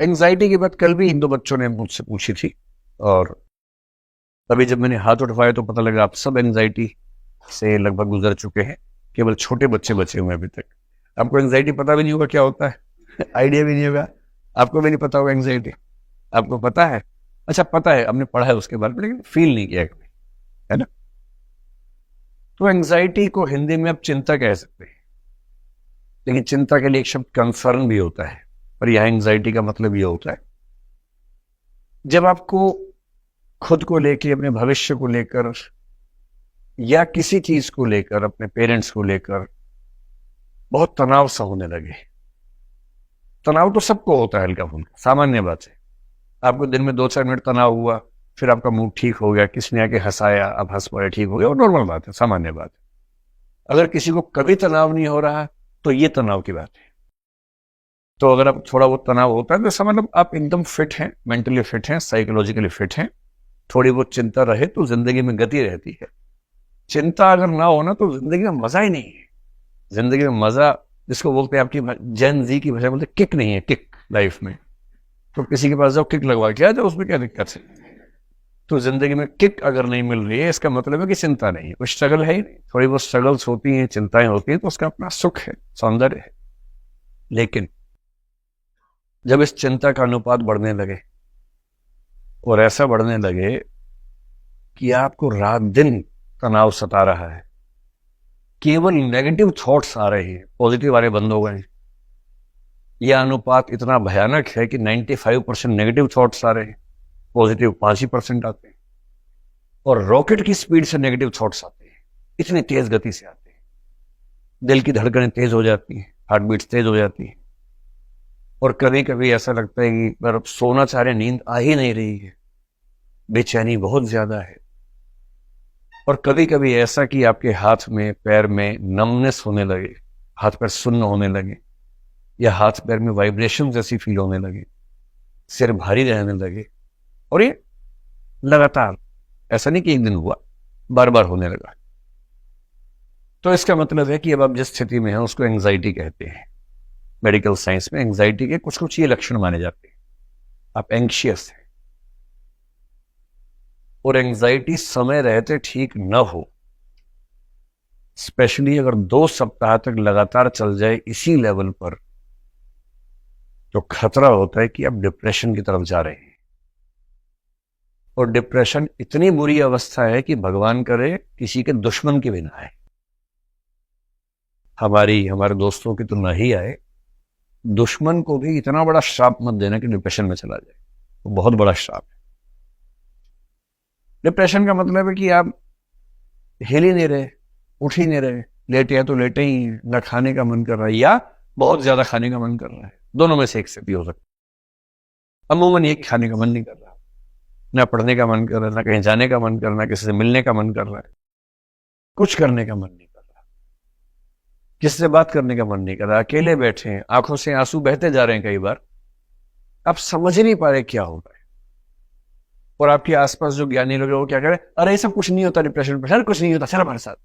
Anxiety की बात कल भी इन दो बच्चों ने मुझसे पूछी थी, और अभी जब मैंने हाथ उठवाया तो पता लगा आप सब एंजाइटी से लगभग गुजर चुके हैं। केवल छोटे बच्चे बचे हुए हैं अभी तक। आपको एंजाइटी पता भी नहीं होगा क्या होता है आइडिया भी नहीं होगा। आपको भी नहीं पता होगा एंजाइटी। आपको पता है? अच्छा, पता है, हमने पढ़ा है उसके बारे में, लेकिन फील नहीं किया कभी, है ना? तो एंजाइटी को हिंदी में आप चिंता कह सकते हैं, लेकिन चिंता के लिए एक शब्द कंसर्न भी होता है, और यह एंजाइटी का मतलब ये होता है जब आपको खुद को लेकर, अपने भविष्य को लेकर, या किसी चीज को लेकर, अपने पेरेंट्स को लेकर बहुत तनाव सा होने लगे। तनाव तो सबको होता है, हल्का फुल्का, सामान्य बात है। आपको दिन में 2-4 मिनट तनाव हुआ, फिर आपका मूड ठीक हो गया, किसी ने आके हंसाया, आप हंस पड़े, ठीक हो गया, वो नॉर्मल बात है, सामान्य बात है। अगर किसी को कभी तनाव नहीं हो रहा तो ये तनाव की बात है। तो अगर आप थोड़ा बहुत तनाव होता है तो समझ लो आप एकदम फिट हैं, मेंटली फिट हैं, साइकोलॉजिकली फिट हैं। थोड़ी बहुत चिंता रहे तो जिंदगी में गति रहती है। चिंता अगर ना हो ना तो जिंदगी में मजा ही नहीं है। जिंदगी में मजा, जिसको बोलते हैं आपकी जेन जी की भाषा बोलते हैं, किक नहीं है, किक लाइफ में। तो किसी के पास जाओ, किक लगवा के आ जाओ, उसमें क्या दिक्कत है? तो जिंदगी में किक अगर नहीं मिल रही है, इसका मतलब है कि चिंता नहीं है, कुछ स्ट्रगल है ही नहीं। थोड़ी बहुत स्ट्रगल्स होती हैं, चिंताएं होती हैं, तो उसका अपना सुख है, सौंदर्य है। लेकिन जब इस चिंता का अनुपात बढ़ने लगे, और ऐसा बढ़ने लगे कि आपको रात दिन तनाव सता रहा है, केवल नेगेटिव थॉट्स आ रहे हैं, पॉजिटिव वाले बंद हो गए। यह अनुपात इतना भयानक है कि 95% नेगेटिव थॉट्स आ रहे हैं, पॉजिटिव 5% आते हैं। और रॉकेट की स्पीड से नेगेटिव थॉट्स आते हैं, इतनी तेज गति से आते हैं। दिल की धड़कनें तेज हो जाती हैं, हार्ट बीट तेज हो जाती है। और कभी कभी ऐसा लगता है कि अगर सोना चाह रहे, नींद आ ही नहीं रही है, बेचैनी बहुत ज्यादा है। और कभी कभी ऐसा कि आपके हाथ में, पैर में नमनेस होने लगे, हाथ पैर सुन्न होने लगे, या हाथ पैर में वाइब्रेशन जैसी फील होने लगे, सिर भारी रहने लगे। और ये लगातार, ऐसा नहीं कि एक दिन हुआ, बार बार होने लगा। तो इसका मतलब है कि अब आप जिस स्थिति में हैं उसको एंजाइटी कहते हैं। मेडिकल साइंस में एंजाइटी के कुछ कुछ ये लक्षण माने जाते हैं। आप एंग्शियस हैं, और एंजाइटी समय रहते ठीक न हो, स्पेशली अगर 2 सप्ताह तक लगातार चल जाए इसी लेवल पर, तो खतरा होता है कि आप डिप्रेशन की तरफ जा रहे हैं। और डिप्रेशन इतनी बुरी अवस्था है कि भगवान करे किसी के दुश्मन की भी ना आए। हमारे दोस्तों की तो ना ही आए, दुश्मन को भी इतना बड़ा श्राप मत देना कि डिप्रेशन में चला जाए। वो बहुत बड़ा श्राप है। डिप्रेशन का मतलब है कि आप हिल ही नहीं रहे, उठ ही नहीं रहे, लेटे हैं तो लेटे ही, ना खाने का मन कर रहा है या बहुत ज्यादा खाने का मन कर रहा है। दोनों में से एक से भी हो सकता है। अमूमन ये खाने का मन नहीं कर रहा, ना पढ़ने का मन कर रहा है, ना कहीं जाने का मन कर रहा है, किसी से मिलने का मन कर रहा है, कुछ करने का मन नहीं कर रहा, किसी से बात करने का मन नहीं कर रहा, अकेले बैठे हैं, आंखों से आंसू बहते जा रहे हैं। कई बार आप समझ ही नहीं पा रहे क्या हो रहा है। और आपके आसपास जो ज्ञानी लोग हैं वो क्या कह रहे हैं, अरे ये सब कुछ नहीं होता डिप्रेशन पर, कुछ नहीं होता, चल हमारे साथ।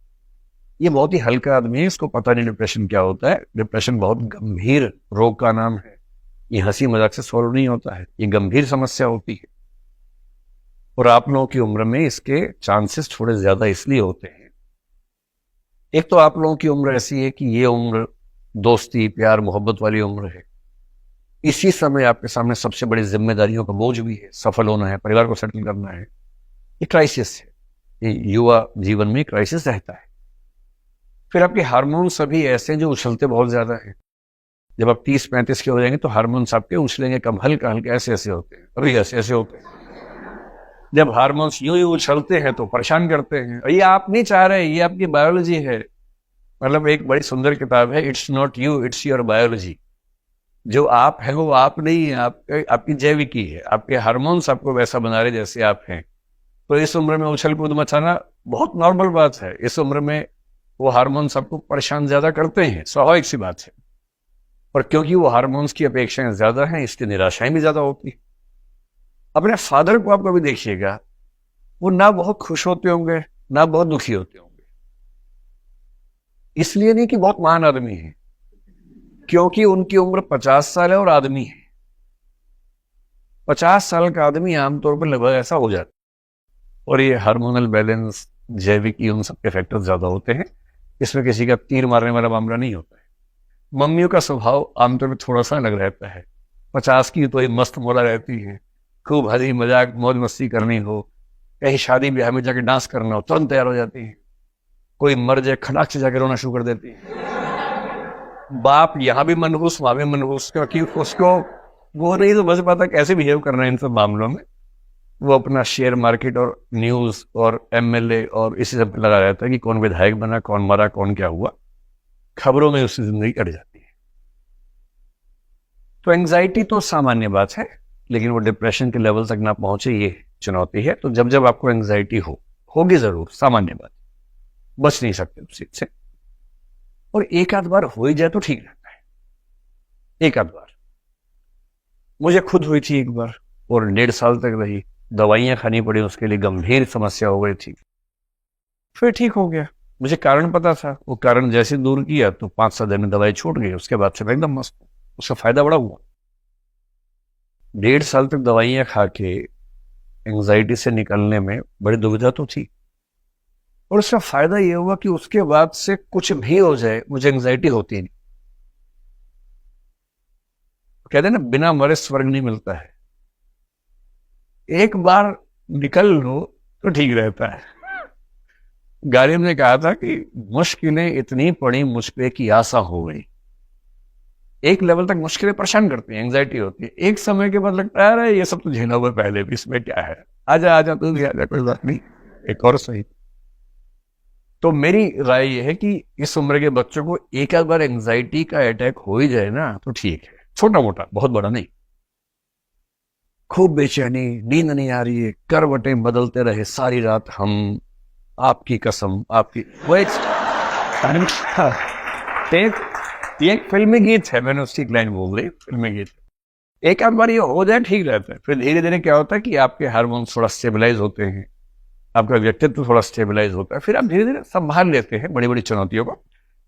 ये बहुत ही हल्का आदमी है, इसको पता नहीं डिप्रेशन क्या होता है। डिप्रेशन बहुत गंभीर रोग का नाम है। ये हंसी मजाक से सॉल्व नहीं होता है, ये गंभीर समस्या होती है। और आप लोगों की उम्र में इसके चांसेस थोड़े ज्यादा इसलिए होते हैं, एक तो आप लोगों की उम्र ऐसी है कि ये उम्र दोस्ती, प्यार, मोहब्बत वाली उम्र है। इसी समय आपके सामने सबसे बड़ी जिम्मेदारियों का बोझ भी है, सफल होना है, परिवार को सेटल करना है। ये क्राइसिस है, ये युवा जीवन में क्राइसिस रहता है। फिर आपके हार्मोन्स सभी ऐसे हैं जो उछलते बहुत ज्यादा हैं। जब आप 30-35 के हो जाएंगे तो हार्मोन्स आपके उछलेंगे कम, हल्का हल्का ऐसे ऐसे होते हैं, अभी ऐसे ऐसे होते हैं। जब हार्मोन्स यूं ही उछलते हैं तो परेशान करते हैं। और ये आप नहीं चाह रहे, ये आपकी बायोलॉजी है। मतलब एक बड़ी सुंदर किताब है, it's not you, it's your biology. जो आप है वो आप नहीं है, आपकी जैविकी है। आपके हार्मोन्स आपको वैसा बना रहे जैसे आप हैं। तो इस उम्र में उछल कूद मचाना बहुत नॉर्मल बात है। इस उम्र में वो हार्मोन्स आपको परेशान ज्यादा करते हैं, स्वाभाविक सी बात है। और क्योंकि वो हार्मोन्स की अपेक्षाएं ज्यादा हैं, इसकी निराशाएं भी ज्यादा होती है। अपने फादर को आप कभी देखिएगा, वो ना बहुत खुश होते होंगे, ना बहुत दुखी होते होंगे। इसलिए नहीं कि बहुत महान आदमी है, क्योंकि उनकी उम्र 50 साल है और आदमी है। 50 साल का आदमी आमतौर पर लगभग ऐसा हो जाता है। और ये हार्मोनल बैलेंस, जैविक उन सबके फैक्टर्स ज्यादा होते हैं, इसमें किसी का तीर मारने वाला मामला नहीं होता है। मम्मियों का स्वभाव आमतौर पर थोड़ा सा अलग रहता है। 50 की तो ये मस्त मोड़ा रहती है, खूब हंसी मजाक मौज मस्ती करनी हो, कहीं शादी ब्याह में जाके डांस करना हो तुरंत तैयार हो जाती है। कोई मर जाए खटाक से जाके रोना शुरू कर देती है। बाप यहाँ भी मनहूस वहां भी मनहूस, क्योंकि उसको वो नहीं तो बस पाता कैसे बिहेव करना है इन सब मामलों में। वो अपना शेयर मार्केट और न्यूज और एमएलए और इसी सब पे लगा रहता है कि कौन विधायक बना, कौन मरा, कौन क्या हुआ। खबरों में उसकी जिंदगी कट जाती है। तो एंजाइटी तो सामान्य बात है, लेकिन वो डिप्रेशन के लेवल तक ना पहुंचे ये चुनौती है। तो जब जब आपको एंजाइटी होगी जरूर, सामान्य बात, बच नहीं सकते उस चीज से। और एक आध बार हो ही जाए तो ठीक रहता है। एक आध बार मुझे खुद हुई थी एक बार, और 1.5 साल तक रही, दवाइयां खानी पड़ी, उसके लिए गंभीर समस्या हो गई थी। फिर ठीक हो गया, मुझे कारण पता था। वो कारण जैसे दूर किया तो 5-7 दिन में दवाई छूट गई। उसके बाद से मैं एकदम मस्त हूं, उसका फायदा बड़ा हुआ। 1.5 साल तक दवाइयां खा के एंजाइटी से निकलने में बड़ी दुविधा तो थी, और उसका फायदा यह हुआ कि उसके बाद से कुछ भी हो जाए मुझे एंजाइटी होती नहीं। कहते हैं ना, बिना मरे स्वर्ग नहीं मिलता है। एक बार निकल लो तो ठीक रहता है। गालिब ने कहा था कि मुश्किलें इतनी पड़ी मुझ पे कि आसा हो गई। एक लेवल तक मुश्किलें परेशान करती हैं, एंजाइटी होती है। एक समय के बाद लगता है अरे ये सब तो झेला हुआ पहले भी, इसमें क्या है, आजा आजा तू भी आजा, कोई बात नहीं, एक और सही। तो मेरी राय यह है कि इस उम्र के बच्चों को एक आध बार एंजाइटी का अटैक हो ही जाए ना तो ठीक है, छोटा मोटा, बहुत बड़ा नहीं। खूब बेचैनी, नींद नहीं आ रही है, करवटें बदलते रहे सारी रात हम, आपकी कसम आपकी, वो एक फिल्मी गीत है, मैंने उसकी लाइन बोल दी, फिल्मी गीत। एक आध बार ये हो जाए ठीक रहता है। फिर धीरे धीरे क्या होता है कि आपके हार्मोन्स थोड़ा स्टेबलाइज होते हैं, आपका व्यक्तित्व थोड़ा स्टेबलाइज होता है, फिर आप धीरे धीरे संभाल लेते हैं बड़ी बड़ी चुनौतियों को।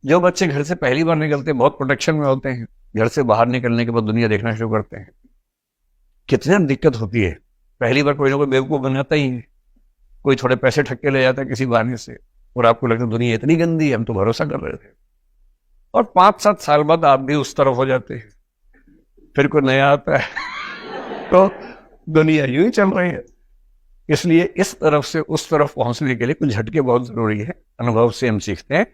जो बच्चे घर से पहली बार निकलते हैं बहुत प्रोटेक्शन में होते हैं, घर से बाहर निकलने के बाद दुनिया देखना शुरू करते हैं, कितनी दिक्कत होती है। पहली बार कोई ना कोई बेवकूफ बनाता ही है, कोई थोड़े पैसे ठक्के ले जाता है किसी बहाने से, और आपको लगता है दुनिया इतनी गंदी है, हम तो भरोसा कर रहे थे। और 5-7 साल बाद आप भी उस तरफ हो जाते हैं, फिर कोई नया आता है तो दुनिया यूं ही चल रही है। इसलिए इस तरफ से उस तरफ पहुंचने के लिए कुछ झटके बहुत जरूरी है, अनुभव से हम सीखते हैं।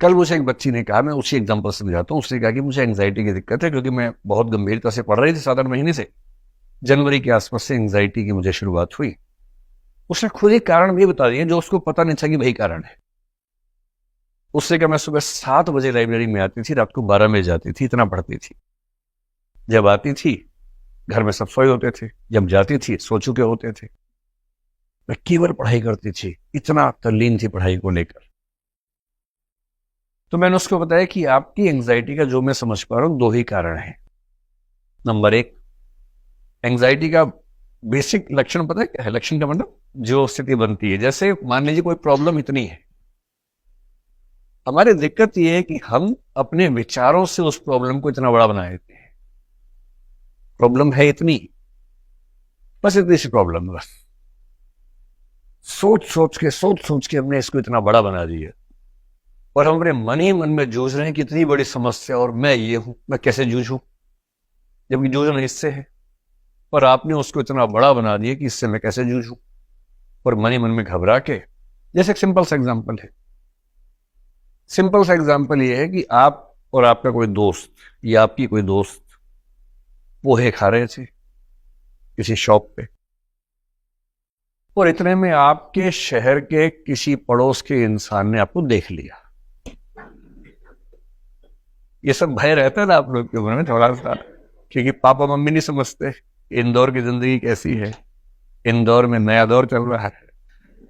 कल मुझे एक बच्ची ने कहा, मैं उसी एग्जाम्पल से समझाता हूँ, उसने कहा कि मुझे एंजाइटी की दिक्कत है, क्योंकि मैं बहुत गंभीरता से पढ़ रही थी 7-8 महीने से, जनवरी के आसपास से एंजाइटी की मुझे शुरुआत हुई। उसने खुद एक कारण भी बता दिया जो उसको पता नहीं था कि वही कारण है। उससे क्या, मैं सुबह 7 बजे लाइब्रेरी में आती थी, रात को 12 बजे जाती थी, इतना पढ़ती थी। जब आती थी घर में सब सोए होते थे, जब जाती थी सो चुके होते थे। मैं केवल पढ़ाई करती थी, इतना तल्लीन थी पढ़ाई को लेकर। तो मैंने उसको बताया कि आपकी एंजाइटी का जो मैं समझ पा रहा हूं 2 ही कारण है। नंबर 1, एंजाइटी का बेसिक लक्षण पता है क्या है? लक्षण का मतलब जो स्थिति बनती है, जैसे मान लीजिए कोई प्रॉब्लम इतनी है, हमारी दिक्कत यह है कि हम अपने विचारों से उस प्रॉब्लम को इतना बड़ा बना देते हैं। प्रॉब्लम है इतनी, बस इतनी सी प्रॉब्लम, बस सोच सोच के हमने इसको इतना बड़ा बना दिया, और हम अपने मन ही मन में जूझ रहे हैं कि इतनी बड़ी समस्या और मैं ये हूं, मैं कैसे जूझूं, जबकि जूझना इससे है, और आपने उसको इतना बड़ा बना दिया कि इससे मैं कैसे जूझूं, और मन ही मन में घबरा के। जैसे एक सिंपल सा एग्जांपल है, सिंपल सा एग्जांपल ये है कि आप और आपका कोई दोस्त या आपकी कोई दोस्त पोहे खा रहे थे किसी शॉप पे, और इतने में आपके शहर के किसी पड़ोस के इंसान ने आपको देख लिया। ये सब भय रहता है ना आप लोग के मन में थोड़ा सा, क्योंकि पापा मम्मी नहीं समझते इंदौर की जिंदगी कैसी है। इंदौर में नया दौर चल रहा है,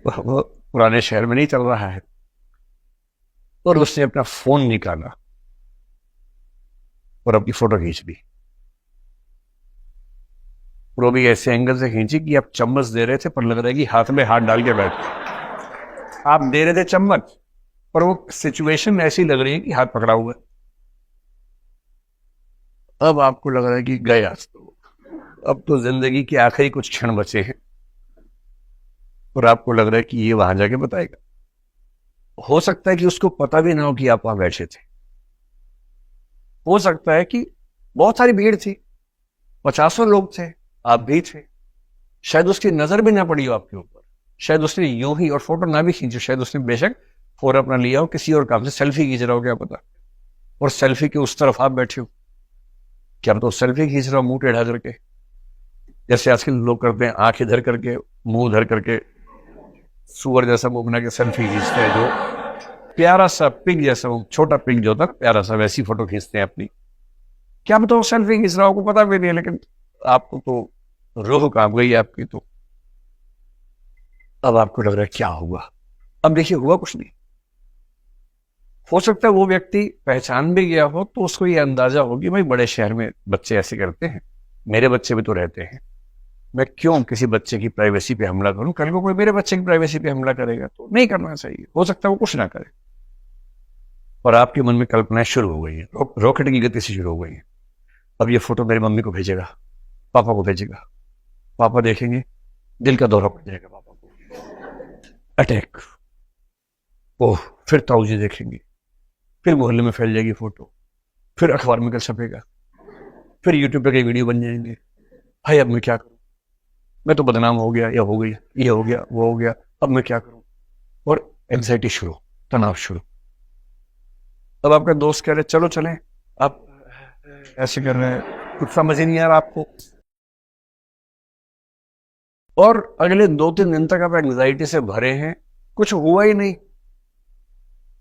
वो पुराने शहर में नहीं चल रहा है। और उसने अपना फोन निकाला और अपनी फोटो खींच ली, और वो भी ऐसे एंगल से खींची कि आप चम्मच दे रहे थे पर लग रहा है कि हाथ में हाथ डाल के बैठे। आप दे रहे थे चम्मच, पर वो सिचुएशन ऐसी लग रही है कि हाथ पकड़ा हुआ है। अब आपको लग रहा है कि गए आज तो, अब तो जिंदगी के आखिरी कुछ क्षण बचे हैं और आपको लग रहा है कि ये वहां जाके बताएगा। हो सकता है कि उसको पता भी ना हो कि आप वहां बैठे थे। हो सकता है कि बहुत सारी भीड़ थी, 50 लोग थे, आप भी थे, शायद उसकी नजर भी ना पड़ी हो आपके ऊपर, शायद उसने यूं ही, और फोटो ना भी खींची, शायद उसने बेशक फोन अपना लिया हो किसी और काम से, सेल्फी खींच रहा हो क्या पता, और सेल्फी के उस तरफ आप बैठे हो, क्या तो सेल्फी खींच रहा हो मुंह टेढ़ा करके, जैसे आजकल लोग करते हैं, आंख इधर करके मुंह उधर करके सुअर जैसा मुंह बना के सेल्फी खींचते हैं, जो प्यारा सा पिग जैसा, छोटा पिग जो होता है प्यारा सा, वैसी फोटो खींचते हैं अपनी। क्या बताओ सेल्फी खींच रहा हो, को पता भी नहीं है, लेकिन आपको तो रूह कांप गई आपकी। तो अब आपको लग रहा है क्या हुआ। अब देखिए, हुआ कुछ नहीं। हो सकता है वो व्यक्ति पहचान भी गया हो तो उसको ये अंदाजा हो कि भाई बड़े शहर में बच्चे ऐसे करते हैं, मेरे बच्चे भी तो रहते हैं, मैं क्यों किसी बच्चे की प्राइवेसी पे हमला करूं, कल को कोई मेरे बच्चे की प्राइवेसी पे हमला करेगा तो नहीं करना चाहिए। हो सकता है वो कुछ ना करे, और आपके मन में कल्पनाएं शुरू हो गई है, रॉकेट की गति से शुरू हो गई है। अब ये फोटो मेरी मम्मी को भेजेगा, पापा को भेजेगा, पापा देखेंगे, दिल का दौरा पड़ जाएगा पापा को, अटैक। ओह, फिर ताऊ जी देखेंगे, फिर मोहल्ले में फैल जाएगी फोटो, फिर अखबार में कल छपेगा, फिर यूट्यूब पे कई वीडियो बन जाएंगे। भाई अब मैं क्या करूं, मैं तो बदनाम हो गया, या हो गई, ये हो गया, वो हो गया, अब मैं क्या करूं। और एंजाइटी शुरू, तनाव शुरू। अब आपका दोस्त कह रहे चलो चलें, आप ऐसे कर रहे हैं, कुछ समझ ही नहीं आ रहा आपको, और अगले 2-3 दिन तक आप एंजाइटी से भरे हैं, कुछ हुआ ही नहीं।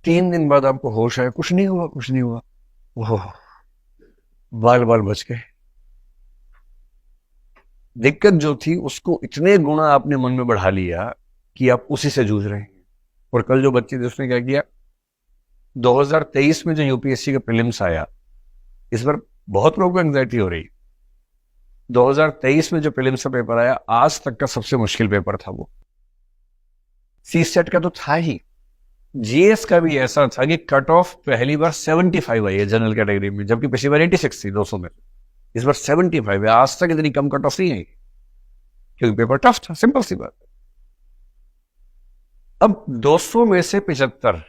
3 दिन बाद आपको होश आया, कुछ नहीं हुआ, कुछ नहीं हुआ। ओह, बाल बाल बच गए। दिक्कत जो थी उसको इतने गुना आपने मन में बढ़ा लिया कि आप उसी से जूझ रहे हैं। और कल जो बच्चे थे उसने क्या किया, 2023 में जो यूपीएससी का प्रीलिम्स आया, इस बार बहुत लोगों को एंजाइटी हो रही। 2023 में जो प्रीलिम्स का पेपर आया, आज तक का सबसे मुश्किल पेपर था वो। सी सेट का तो था ही, जीएस का भी ऐसा था कि कट ऑफ पहली बार 75 आई है जनरल कैटेगरी में, जबकि पिछली बार 86 थी 200 में, इस बार 75 है। आज तक इतनी कम कट ऑफ नहीं आई, क्योंकि पेपर टफ था, सिंपल सी बात। अब 200 में से 75,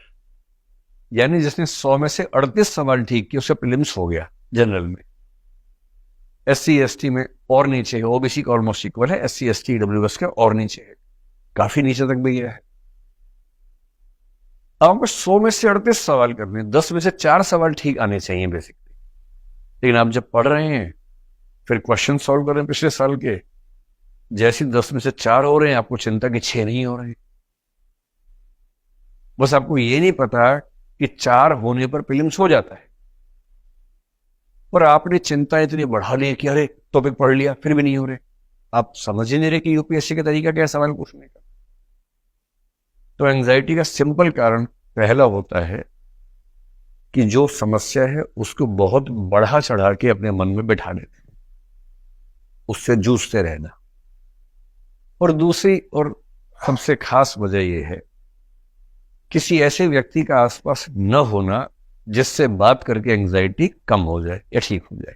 यानी जिसने 100 में से 38 सवाल ठीक किए उसका प्रीलिम्स हो गया जनरल में। एससी एसटी में और नीचे है, ओबीसी का ऑलमोस्ट इक्वल है, एससी एसटी ईडब्ल्यूएस का और नीचे है, काफी नीचे तक भी गया है। अब आपको 100 में से 38 सवाल करने, 10 में से 4 सवाल ठीक आने चाहिए बेसिकली। लेकिन आप जब पढ़ रहे हैं, फिर क्वेश्चन सॉल्व कर रहे हैं पिछले साल के, जैसे 10 में से 4 हो रहे हैं, आपको चिंता कि 6 नहीं हो रहे हैं। बस आपको ये नहीं पता कि 4 होने पर प्रीलिम्स हो जाता है, और आपने चिंता इतनी बढ़ा ली कि अरे टॉपिक पढ़ लिया फिर भी नहीं हो रहे। आप समझ ही नहीं रहे कि यूपीएससी का तरीका क्या है सवाल पूछने का। तो एंजाइटी का सिंपल कारण पहला होता है कि जो समस्या है उसको बहुत बढ़ा चढ़ा के अपने मन में बैठा लेते, उससे जूझते रहना। और दूसरी और सबसे खास वजह यह है, किसी ऐसे व्यक्ति का आसपास न होना जिससे बात करके एंजाइटी कम हो जाए या ठीक हो जाए।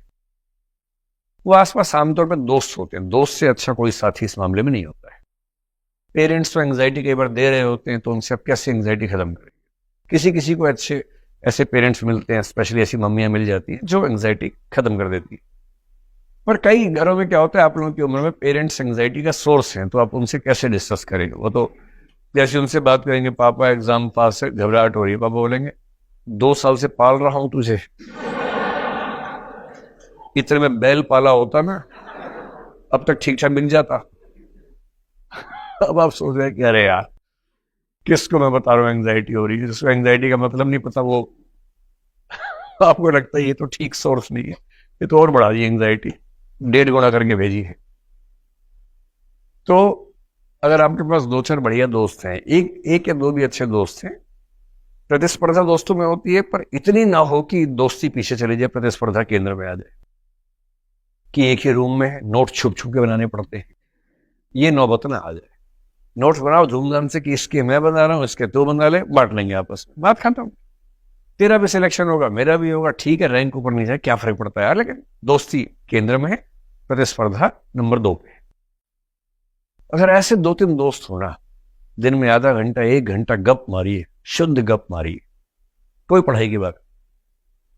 वो आसपास आमतौर पर दोस्त होते हैं, दोस्त से अच्छा कोई साथी इस मामले में नहीं होता है। पेरेंट्स तो एंजाइटी कई बार दे रहे होते हैं, तो उनसे अब कैसे एंजाइटी खत्म करेंगे। किसी किसी को अच्छे ऐसे पेरेंट्स मिलते हैं, स्पेशली ऐसी मम्मियां मिल जाती हैं जो एंजाइटी खत्म कर देती है। पर कई घरों में क्या होता है, आप लोगों की उम्र में पेरेंट्स एंजाइटी का सोर्स हैं, तो आप उनसे कैसे डिस्कस करेंगे। वो तो जैसे उनसे बात करेंगे, पापा एग्जाम पास है, घबराहट हो रही है, पापा बोलेंगे 2 साल से पाल रहा हूं तुझे, इतने में बैल पाला होता ना अब तक ठीक ठाक मिल जाता। अब आप सोच रहे हैं कि अरे यार किसको मैं बता रहा हूँ एंजाइटी हो रही है, जिसको एंजाइटी का मतलब नहीं पता, वो आपको लगता है ये तो ठीक सोर्स नहीं है, ये तो और बढ़ा दी एंजाइटी, 1.5 गुना करके भेजी है। तो अगर आपके पास 2-4 बढ़िया दोस्त हैं, एक या 2 भी अच्छे दोस्त हैं, प्रतिस्पर्धा दोस्तों में होती है, पर इतनी ना हो कि दोस्ती पीछे चली जाए, प्रतिस्पर्धा केंद्र में आ जाए, कि एक ही रूम में नोट छुप छुप के बनाने पड़ते हैं, ये नौबत ना आ जाए। नोट्स बनाओ धूमधाम से कि इसके मैं बना रहा हूं, इसके तो बना ले, बांट लेंगे आपस में, बात खत्म। तेरा भी सिलेक्शन होगा, मेरा भी होगा, ठीक है, रैंक ऊपर नहीं जाए, क्या फर्क पड़ता है यार, लेकिन दोस्ती केंद्र में है, प्रतिस्पर्धा नंबर 2 पे। अगर ऐसे 2-3 दोस्त हो ना, दिन में आधा घंटा 1 घंटा गप मारिए, शुद्ध गप मारिए, कोई पढ़ाई की बात,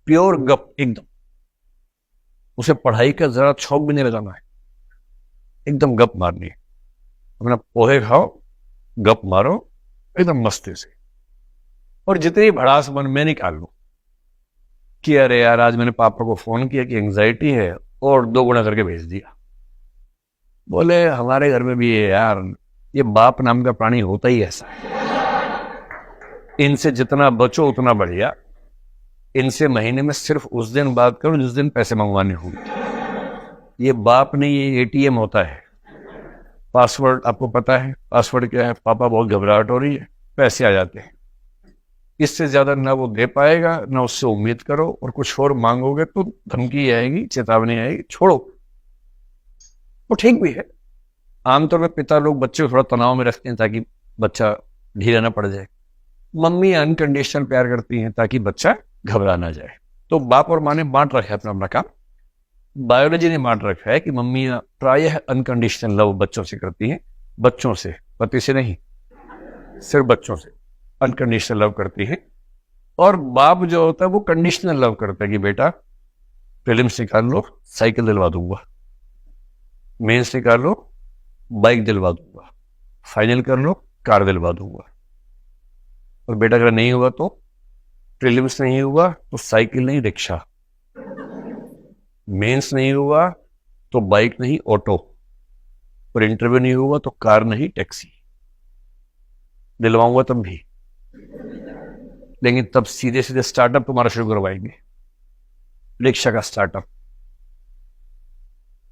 प्योर गप एकदम, उसे पढ़ाई का जरा छौक भी नहीं लगाना है, एकदम गप मारनी है। अपना पोहे खाओ, गप मारो एकदम मस्ती से, और जितनी भड़ास मन में निकाल लो कि अरे यार आज मैंने पापा को फोन किया कि एंजाइटी है, और 2 गुना करके भेज दिया। बोले हमारे घर में भी है यार, ये बाप नाम का प्राणी होता ही ऐसा है, इनसे जितना बचो उतना बढ़िया, इनसे महीने में सिर्फ उस दिन बात करो जिस दिन पैसे मंगवाने होंगे। ये बाप नहीं, ये एटीएम होता है। पासवर्ड आपको पता है, पासवर्ड क्या है? पापा बहुत घबराहट हो रही है, पैसे आ जाते हैं। इससे ज्यादा ना वो दे पाएगा, ना उससे उम्मीद करो, और कुछ और मांगोगे तो धमकी आएगी, चेतावनी आएगी, छोड़ो। वो ठीक भी है, आमतौर पर पिता लोग बच्चे को थोड़ा तनाव में रखते हैं ताकि बच्चा ढीला ना पड़ जाए। मम्मी अनकंडीशनल प्यार करती हैं ताकि बच्चा घबरा ना जाए। तो बाप और माँ ने बांट रखा है अपना अपना काम। बायोलॉजी ने बांट रखा है कि मम्मी प्रायः अनकंडीशनल लव बच्चों से करती हैं, बच्चों से, पति से नहीं, सिर्फ बच्चों से अनकंडीशनल लव करती है। और बाप जो होता है वो कंडीशनल लव करता है कि बेटा प्रीलिम्स निकाल लो, साइकिल दिलवा दूंगा, मेंस निकाल लो, बाइक दिलवा दूंगा, फाइनल कर लो, कार दिलवा दूंगा। और बेटा अगर नहीं हुआ तो, प्रीलिम्स नहीं हुआ तो साइकिल नहीं रिक्शा, मेंस नहीं हुआ तो बाइक नहीं ऑटो, और इंटरव्यू नहीं हुआ तो कार नहीं टैक्सी। दिलवाऊंगा तब भी, लेकिन तब सीधे सीधे स्टार्टअप तुम्हारा शुरू करवाएंगे, रिक्शा का स्टार्टअप।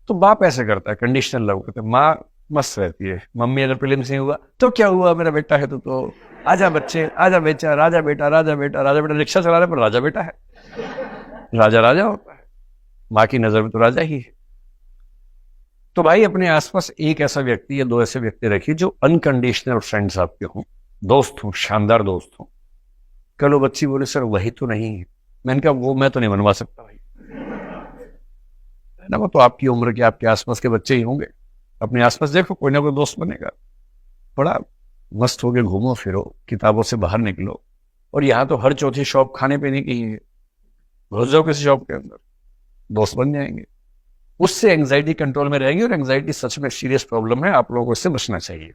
तो बाप ऐसे करता है, कंडीशनल लव करता है। माँ मस्त रहती है, मम्मी अगर प्रीलिम्स नहीं हुआ तो क्या हुआ, मेरा बेटा है तो आजा बच्चे, आजा बेचा, राजा बेटा, राजा बेटा, राजा बेटा। रिक्शा चला रहे पर राजा बेटा है, राजा राजा होता है, माँ की नजर में तो राजा ही है। तो भाई अपने आसपास एक ऐसा व्यक्ति या 2 ऐसे व्यक्ति रखिए जो अनकंडीशनल फ्रेंड्स आपके हों, दोस्त हों, शानदार दोस्त हों। कल वो बच्ची बोले सर वही तो नहीं है, मैंने कहा वो मैं तो नहीं बनवा सकता भाई, है ना, वो तो आपकी उम्र के, आपके आसपास के बच्चे ही होंगे। अपने आसपास देखो, कोई ना कोई दोस्त बनेगा, बड़ा मस्त होके घूमो फिरो, किताबों से बाहर निकलो। और यहाँ तो हर चौथी शॉप खाने पीने की है, घुस जाओ किसी शॉप के अंदर, दोस्त बन जाएंगे। उससे एंजाइटी कंट्रोल में रहेगी, और एंजाइटी सच में सीरियस प्रॉब्लम है, आप लोगों को इससे बचना चाहिए।